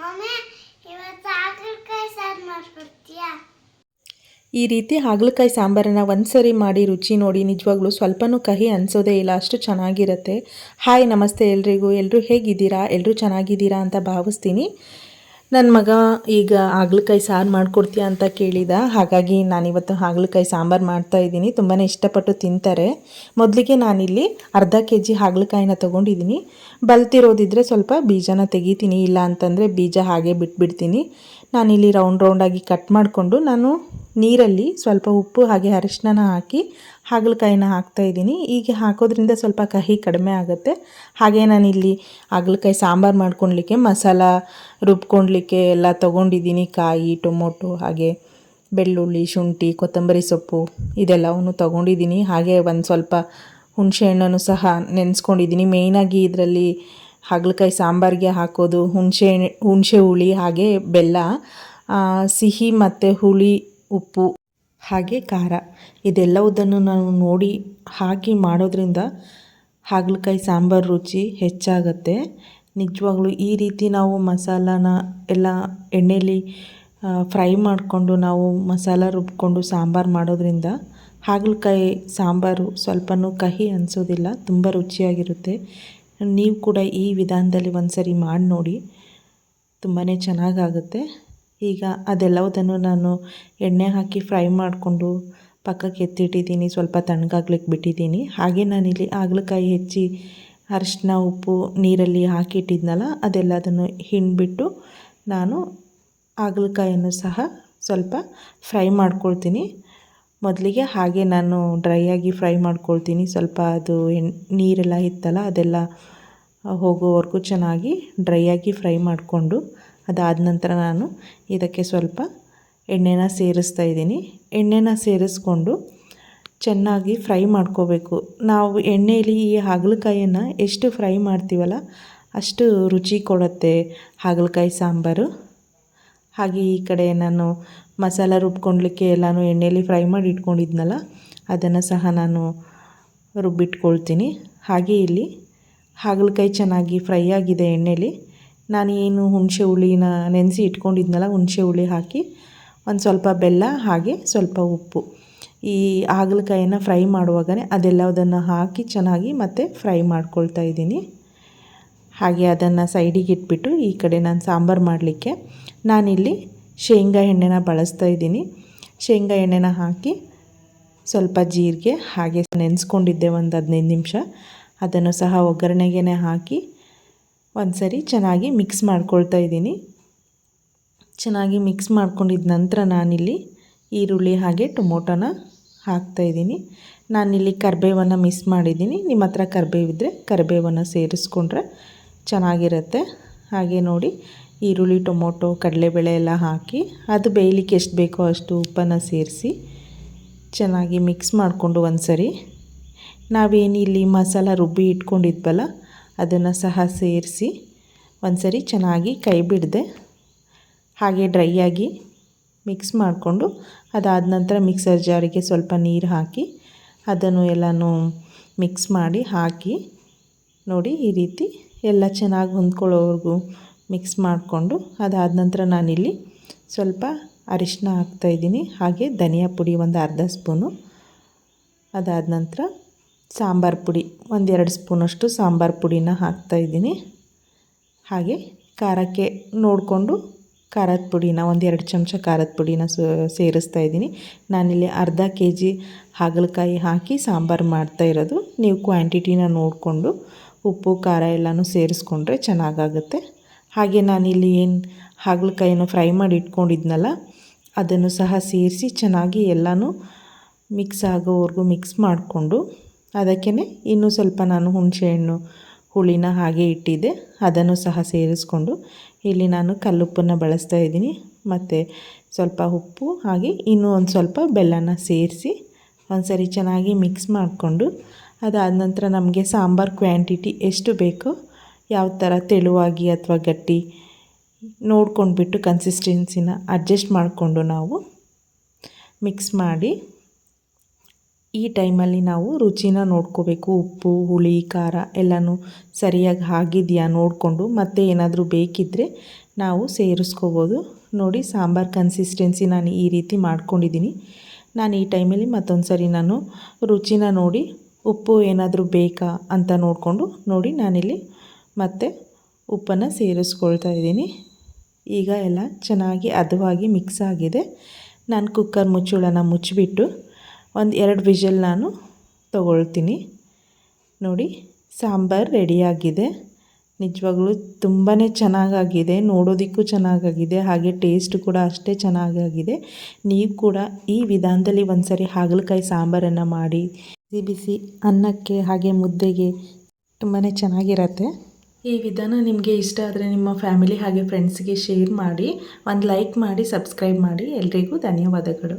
Mummy ಇವತ್ತು ಹಾಗಲಕಾಯಿ ಸಾರು ಮಾಡ್ಕೊಡ್ತೀಯಾ? ಈ ರೀತಿ ಹಾಗಲಕಾಯಿ ಸಾಂಬಾರನ್ನು ಒಂದ್ಸರಿ ಮಾಡಿ ರುಚಿ ನೋಡಿ, ನಿಜವಾಗ್ಲೂ ಸ್ವಲ್ಪನೂ ಕಹಿ ಅನಿಸೋದೇ ಇಲ್ಲ, ಅಷ್ಟು ಚೆನ್ನಾಗಿರುತ್ತೆ. ಹಾಯ್, ನಮಸ್ತೆ ಎಲ್ರಿಗೂ. ಎಲ್ಲರೂ ಹೇಗಿದ್ದೀರಾ? ಎಲ್ಲರೂ ಚೆನ್ನಾಗಿದ್ದೀರಾ ಅಂತ ಭಾವಿಸ್ತೀನಿ. ನನ್ನ ಮಗ ಈಗ ಹಾಗಲಕಾಯಿ ಸಾರು ಮಾಡಿಕೊಡ್ತೀಯಾ ಅಂತ ಕೇಳಿದ, ಹಾಗಾಗಿ ನಾನಿವತ್ತು ಹಾಗಲಕಾಯಿ ಸಾಂಬಾರು ಮಾಡ್ತಾಯಿದ್ದೀನಿ. ತುಂಬಾ ಇಷ್ಟಪಟ್ಟು ತಿಂತಾರೆ. ಮೊದಲಿಗೆ ನಾನಿಲ್ಲಿ ಅರ್ಧ kg ಹಾಗಲಕಾಯಿನ ತೊಗೊಂಡಿದ್ದೀನಿ. ಬಲ್ತಿರೋದಿದ್ರೆ ಸ್ವಲ್ಪ ಬೀಜನ ತೆಗಿತೀನಿ, ಇಲ್ಲ ಅಂತಂದರೆ ಬೀಜ ಹಾಗೆ ಬಿಟ್ಬಿಡ್ತೀನಿ. ನಾನಿಲ್ಲಿ ರೌಂಡಾಗಿ ಕಟ್ ಮಾಡಿಕೊಂಡು ನೀರಲ್ಲಿ ಸ್ವಲ್ಪ ಉಪ್ಪು ಹಾಗೆ ಅರಿಶಿನ ಹಾಕಿ ಹಾಗಲಕಾಯಿನ ಹಾಕ್ತಾಯಿದ್ದೀನಿ. ಹೀಗೆ ಹಾಕೋದ್ರಿಂದ ಸ್ವಲ್ಪ ಕಹಿ ಕಡಿಮೆ ಆಗುತ್ತೆ. ಹಾಗೆ ನಾನಿಲ್ಲಿ ಹಾಗಲಕಾಯಿ ಸಾಂಬಾರು ಮಾಡ್ಕೊಳ್ಲಿಕ್ಕೆ ಮಸಾಲ ರುಬ್ಕೊಳ್ಲಿಕ್ಕೆ ಎಲ್ಲ ತೊಗೊಂಡಿದ್ದೀನಿ. ಕಾಯಿ, ಟೊಮೊಟೊ, ಹಾಗೆ ಬೆಳ್ಳುಳ್ಳಿ, ಶುಂಠಿ, ಕೊತ್ತಂಬರಿ ಸೊಪ್ಪು ಇದೆಲ್ಲವನ್ನು ತೊಗೊಂಡಿದ್ದೀನಿ. ಹಾಗೆ ಒಂದು ಸ್ವಲ್ಪ ಹುಣಸೆ ಹಣ್ಣನ್ನು ಸಹ ನೆನೆಸ್ಕೊಂಡಿದ್ದೀನಿ. ಮೇಯ್ನಾಗಿ ಇದರಲ್ಲಿ ಹಾಗಲಕಾಯಿ ಸಾಂಬಾರಿಗೆ ಹಾಕೋದು ಹುಣಸೆ ಹುಳಿ ಹಾಗೆ ಬೆಲ್ಲ, ಸಿಹಿ ಮತ್ತು ಹುಳಿ, ಉಪ್ಪು ಹಾಗೆ ಖಾರ ಇದೆಲ್ಲವುದನ್ನು ನಾವು ನೋಡಿ ಹಾಕಿ ಮಾಡೋದ್ರಿಂದ ಹಾಗಲಕಾಯಿ ಸಾಂಬಾರು ರುಚಿ ಹೆಚ್ಚಾಗುತ್ತೆ. ನಿಜವಾಗ್ಲೂ ಈ ರೀತಿ ನಾವು ಮಸಾಲಾನ ಎಲ್ಲ ಎಣ್ಣೆಯಲ್ಲಿ ಫ್ರೈ ಮಾಡಿಕೊಂಡು ನಾವು ಮಸಾಲ ರುಬ್ಕೊಂಡು ಸಾಂಬಾರು ಮಾಡೋದ್ರಿಂದ ಹಾಗಲಕಾಯಿ ಸಾಂಬಾರು ಸ್ವಲ್ಪನೂ ಕಹಿ ಅನಿಸೋದಿಲ್ಲ, ತುಂಬ ರುಚಿಯಾಗಿರುತ್ತೆ. ನೀವು ಕೂಡ ಈ ವಿಧಾನದಲ್ಲಿ ಒಂದ್ಸರಿ ಮಾಡಿ ನೋಡಿ, ತುಂಬಾ ಚೆನ್ನಾಗಾಗುತ್ತೆ. ಈಗ ಅದೆಲ್ಲವುದನ್ನು ನಾನು ಎಣ್ಣೆ ಹಾಕಿ ಫ್ರೈ ಮಾಡಿಕೊಂಡು ಪಕ್ಕಕ್ಕೆ ಎತ್ತಿಟ್ಟಿದ್ದೀನಿ. ಸ್ವಲ್ಪ ತಣ್ಣಗಾಗ್ಲಿಕ್ಕೆ ಬಿಟ್ಟಿದ್ದೀನಿ. ಹಾಗೆ ನಾನಿಲ್ಲಿ ಹಾಗಲಕಾಯಿ ಹೆಚ್ಚಿ ಅರಿಶಿನ, ಉಪ್ಪು ನೀರಲ್ಲಿ ಹಾಕಿಟ್ಟಿದ್ನಲ್ಲ, ಅದೆಲ್ಲದನ್ನು ಹಿಂಡಿಬಿಟ್ಟು ನಾನು ಹಾಗಲಕಾಯನ್ನು ಸಹ ಸ್ವಲ್ಪ ಫ್ರೈ ಮಾಡ್ಕೊಳ್ತೀನಿ. ಮೊದಲಿಗೆ ಹಾಗೆ ನಾನು ಡ್ರೈ ಆಗಿ ಫ್ರೈ ಮಾಡ್ಕೊಳ್ತೀನಿ. ಸ್ವಲ್ಪ ಅದು ನೀರೆಲ್ಲ ಇತ್ತಲ್ಲ ಅದೆಲ್ಲ ಹೋಗೋವರೆಗೂ ಚೆನ್ನಾಗಿ ಡ್ರೈ ಆಗಿ ಫ್ರೈ ಮಾಡಿಕೊಂಡು, ಅದಾದ ನಂತರ ನಾನು ಇದಕ್ಕೆ ಸ್ವಲ್ಪ ಎಣ್ಣೆನ ಸೇರಿಸ್ತಾ ಇದ್ದೀನಿ. ಎಣ್ಣೆನ ಸೇರಿಸ್ಕೊಂಡು ಚೆನ್ನಾಗಿ ಫ್ರೈ ಮಾಡ್ಕೋಬೇಕು. ನಾವು ಎಣ್ಣೆಯಲ್ಲಿ ಈ ಹಾಗಲಕಾಯಿಯನ್ನು ಎಷ್ಟು ಫ್ರೈ ಮಾಡ್ತೀವಲ್ಲ ಅಷ್ಟು ರುಚಿ ಕೊಡುತ್ತೆ ಹಾಗಲಕಾಯಿ ಸಾಂಬಾರು. ಹಾಗೆ ಈ ಕಡೆ ನಾನು ಮಸಾಲ ರುಬ್ಕೊಳ್ಲಿಕ್ಕೆ ಎಲ್ಲನೂ ಎಣ್ಣೆಯಲ್ಲಿ ಫ್ರೈ ಮಾಡಿ ಇಟ್ಕೊಂಡಿದ್ನಲ್ಲ, ಅದನ್ನು ಸಹ ನಾನು ರುಬ್ಬಿಟ್ಕೊಳ್ತೀನಿ. ಹಾಗೆ ಇಲ್ಲಿ ಹಾಗಲಕಾಯಿ ಚೆನ್ನಾಗಿ ಫ್ರೈ ಆಗಿದೆ ಎಣ್ಣೆಯಲ್ಲಿ. ನಾನು ಏನು ಹುಣಸೆ ಹುಳಿನ ನೆನೆಸಿ ಇಟ್ಕೊಂಡಿದ್ನಲ್ಲ, ಹುಣಸೆ ಹುಳಿ ಹಾಕಿ ಒಂದು ಸ್ವಲ್ಪ ಬೆಲ್ಲ ಹಾಗೆ ಸ್ವಲ್ಪ ಉಪ್ಪು, ಈ ಹಾಗಲಕಾಯಿಯನ್ನು ಫ್ರೈ ಮಾಡುವಾಗಲೇ ಅದೆಲ್ಲದನ್ನು ಹಾಕಿ ಚೆನ್ನಾಗಿ ಮತ್ತೆ ಫ್ರೈ ಮಾಡ್ಕೊಳ್ತಾ ಇದ್ದೀನಿ. ಹಾಗೆ ಅದನ್ನು ಸೈಡಿಗೆ ಇಟ್ಬಿಟ್ಟು ಈ ಕಡೆ ನಾನು ಸಾಂಬಾರು ಮಾಡಲಿಕ್ಕೆ ನಾನಿಲ್ಲಿ ಶೇಂಗಾ ಎಣ್ಣೆನ ಬಳಸ್ತಾ ಇದ್ದೀನಿ. ಶೇಂಗಾ ಎಣ್ಣೆನ ಹಾಕಿ ಸ್ವಲ್ಪ ಜೀರಿಗೆ ಹಾಗೆ ನೆನೆಸ್ಕೊಂಡಿದ್ದೆ ಒಂದು 15 ನಿಮಿಷ, ಅದನ್ನು ಸಹ ಒಗ್ಗರಣೆಗೆ ಹಾಕಿ ಒಂದು ಸರಿ ಚೆನ್ನಾಗಿ ಮಿಕ್ಸ್ ಮಾಡ್ಕೊಳ್ತಾ ಇದ್ದೀನಿ. ಚೆನ್ನಾಗಿ ಮಿಕ್ಸ್ ಮಾಡ್ಕೊಂಡಿದ್ದ ನಂತರ ನಾನಿಲ್ಲಿ ಈರುಳ್ಳಿ ಹಾಗೆ ಟೊಮೊಟೊನ ಹಾಕ್ತಾಯಿದ್ದೀನಿ. ನಾನಿಲ್ಲಿ ಕರಿಬೇವನ್ನು ಮಿಸ್ ಮಾಡಿದ್ದೀನಿ. ನಿಮ್ಮ ಹತ್ರ ಕರಿಬೇವಿದ್ದರೆ ಕರಿಬೇವನ್ನು ಸೇರಿಸ್ಕೊಂಡ್ರೆ ಚೆನ್ನಾಗಿರುತ್ತೆ. ಹಾಗೆ ನೋಡಿ ಈರುಳ್ಳಿ, ಟೊಮೊಟೊ, ಕಡಲೆಬೇಳೆ ಎಲ್ಲ ಹಾಕಿ ಅದು ಬೇಯಲಿಕ್ಕೆ ಎಷ್ಟು ಬೇಕೋ ಅಷ್ಟು ಉಪ್ಪನ್ನು ಸೇರಿಸಿ ಚೆನ್ನಾಗಿ ಮಿಕ್ಸ್ ಮಾಡಿಕೊಂಡು ಒಂದು ಸರಿ ನಾವೇನಿಲ್ಲಿ ಮಸಾಲ ರುಬ್ಬಿ ಇಟ್ಕೊಂಡಿದ್ವಲ್ಲ ಅದನ್ನು ಸಹ ಸೇರಿಸಿ ಒಂದು ಸರಿ ಚೆನ್ನಾಗಿ ಕೈ ಬಿಡದೆ ಹಾಗೆ ಡ್ರೈ ಆಗಿ ಮಿಕ್ಸ್ ಮಾಡಿಕೊಂಡು, ಅದಾದ ನಂತರ ಮಿಕ್ಸರ್ ಜಾರಿಗೆ ಸ್ವಲ್ಪ ನೀರು ಹಾಕಿ ಅದನ್ನು ಎಲ್ಲನೂ ಮಿಕ್ಸ್ ಮಾಡಿ ಹಾಕಿ ನೋಡಿ ಈ ರೀತಿ ಎಲ್ಲ ಚೆನ್ನಾಗಿ ಹೊಂದ್ಕೊಳ್ಳೋವರೆಗೂ ಮಿಕ್ಸ್ ಮಾಡಿಕೊಂಡು, ಅದಾದ ನಂತರ ನಾನಿಲ್ಲಿ ಸ್ವಲ್ಪ ಅರಿಶಿನ ಹಾಕ್ತಾಯಿದ್ದೀನಿ. ಹಾಗೆ ಧನಿಯಾ ಪುಡಿ ಒಂದು ಅರ್ಧ ಸ್ಪೂನು, ಅದಾದ ನಂತರ ಸಾಂಬಾರು ಪುಡಿ 1-2 ಸ್ಪೂನಷ್ಟು ಸಾಂಬಾರು ಪುಡಿನ ಹಾಕ್ತಾಯಿದ್ದೀನಿ. ಹಾಗೆ ಖಾರಕ್ಕೆ ನೋಡಿಕೊಂಡು ಖಾರದ ಪುಡಿನ 1-2 ಚಮಚ ಖಾರದ ಪುಡಿನ ಸೇರಿಸ್ತಾ ಇದ್ದೀನಿ. ನಾನಿಲ್ಲಿ ಅರ್ಧ kg ಹಾಗಲಕಾಯಿ ಹಾಕಿ ಸಾಂಬಾರು ಮಾಡ್ತಾಯಿರೋದು. ನೀವು ಕ್ವಾಂಟಿಟಿನ ನೋಡಿಕೊಂಡು ಉಪ್ಪು ಖಾರ ಎಲ್ಲನೂ ಸೇರಿಸ್ಕೊಂಡ್ರೆ ಚೆನ್ನಾಗಾಗುತ್ತೆ. ಹಾಗೆ ನಾನಿಲ್ಲಿ ಏನು ಹಾಗಲಕಾಯಿನ ಫ್ರೈ ಮಾಡಿ ಇಟ್ಕೊಂಡಿದ್ನಲ್ಲ ಅದನ್ನು ಸಹ ಸೇರಿಸಿ ಚೆನ್ನಾಗಿ ಎಲ್ಲನೂ ಮಿಕ್ಸ್ ಆಗೋವರೆಗೂ ಮಿಕ್ಸ್ ಮಾಡಿಕೊಂಡು, ಅದಕ್ಕೇ ಇನ್ನೂ ಸ್ವಲ್ಪ ನಾನು ಹುಣಸೆಹಣ್ಣು ಹುಳಿನ ಹಾಗೆ ಇಟ್ಟಿದ್ದೆ, ಅದನ್ನು ಸಹ ಸೇರಿಸ್ಕೊಂಡು ಇಲ್ಲಿ ನಾನು ಕಲ್ಲುಪ್ಪನ್ನು ಬಳಸ್ತಾ ಇದ್ದೀನಿ. ಮತ್ತು ಸ್ವಲ್ಪ ಉಪ್ಪು ಹಾಗೆ ಇನ್ನೂ ಒಂದು ಸ್ವಲ್ಪ ಬೆಲ್ಲನ ಸೇರಿಸಿ ಒಂದು ಸರಿ ಚೆನ್ನಾಗಿ ಮಿಕ್ಸ್ ಮಾಡಿಕೊಂಡು, ಅದಾದ ನಂತರ ನಮಗೆ ಸಾಂಬಾರು ಕ್ವಾಂಟಿಟಿ ಎಷ್ಟು ಬೇಕೋ, ಯಾವ ಥರ ತೆಳುವಾಗಿ ಅಥವಾ ಗಟ್ಟಿ ನೋಡ್ಕೊಂಡ್ಬಿಟ್ಟು ಕನ್ಸಿಸ್ಟೆನ್ಸಿನ ಅಡ್ಜಸ್ಟ್ ಮಾಡಿಕೊಂಡು ನಾವು ಮಿಕ್ಸ್ ಮಾಡಿ ಈ ಟೈಮಲ್ಲಿ ನಾವು ರುಚಿನ ನೋಡ್ಕೋಬೇಕು. ಉಪ್ಪು, ಹುಳಿ, ಖಾರ ಎಲ್ಲನೂ ಸರಿಯಾಗಿ ಆಗಿದೆಯಾ ನೋಡಿಕೊಂಡು ಮತ್ತೆ ಏನಾದರೂ ಬೇಕಿದ್ದರೆ ನಾವು ಸೇರಿಸ್ಕೋಬೋದು. ನೋಡಿ ಸಾಂಬಾರು ಕನ್ಸಿಸ್ಟೆನ್ಸಿ ನಾನು ಈ ರೀತಿ ಮಾಡ್ಕೊಂಡಿದ್ದೀನಿ. ನಾನು ಈ ಟೈಮಲ್ಲಿ ಮತ್ತೊಂದು ಸರಿ ನಾನು ರುಚಿನ ನೋಡಿ ಉಪ್ಪು ಏನಾದರೂ ಬೇಕಾ ಅಂತ ನೋಡಿಕೊಂಡು ನೋಡಿ ನಾನಿಲ್ಲಿ ಮತ್ತೆ ಉಪ್ಪನ್ನು ಸೇರಿಸ್ಕೊಳ್ತಾ ಇದ್ದೀನಿ. ಈಗ ಎಲ್ಲ ಚೆನ್ನಾಗಿ ಹದವಾಗಿ ಮಿಕ್ಸ್ ಆಗಿದೆ. ನಾನು ಕುಕ್ಕರ್ ಮುಚ್ಚಳನ ಮುಚ್ಚಿಬಿಟ್ಟು ಒಂದು 2 ವಿಷಲ್ ನಾನು ತಗೊಳ್ತೀನಿ. ನೋಡಿ ಸಾಂಬಾರು ರೆಡಿಯಾಗಿದೆ. ನಿಜವಾಗ್ಲೂ ತುಂಬಾ ಚೆನ್ನಾಗಾಗಿದೆ, ನೋಡೋದಕ್ಕೂ ಚೆನ್ನಾಗಾಗಿದೆ, ಹಾಗೆ ಟೇಸ್ಟ್ ಕೂಡ ಅಷ್ಟೇ ಚೆನ್ನಾಗಾಗಿದೆ. ನೀವು ಕೂಡ ಈ ವಿಧಾನದಲ್ಲಿ ಒಂದು ಸರಿ ಹಾಗಲಕಾಯಿ ಸಾಂಬಾರನ್ನು ಮಾಡಿ ಬಿಸಿ ಬಿಸಿ ಅನ್ನಕ್ಕೆ ಹಾಗೆ ಮುದ್ದೆಗೆ ತುಂಬಾ ಚೆನ್ನಾಗಿರತ್ತೆ. ಈ ವಿಧಾನ ನಿಮಗೆ ಇಷ್ಟ ಆದರೆ ನಿಮ್ಮ ಫ್ಯಾಮಿಲಿ ಹಾಗೆ ಫ್ರೆಂಡ್ಸ್ಗೆ ಶೇರ್ ಮಾಡಿ, ಒಂದು ಲೈಕ್ ಮಾಡಿ, ಸಬ್ಸ್ಕ್ರೈಬ್ ಮಾಡಿ. ಎಲ್ರಿಗೂ ಧನ್ಯವಾದಗಳು.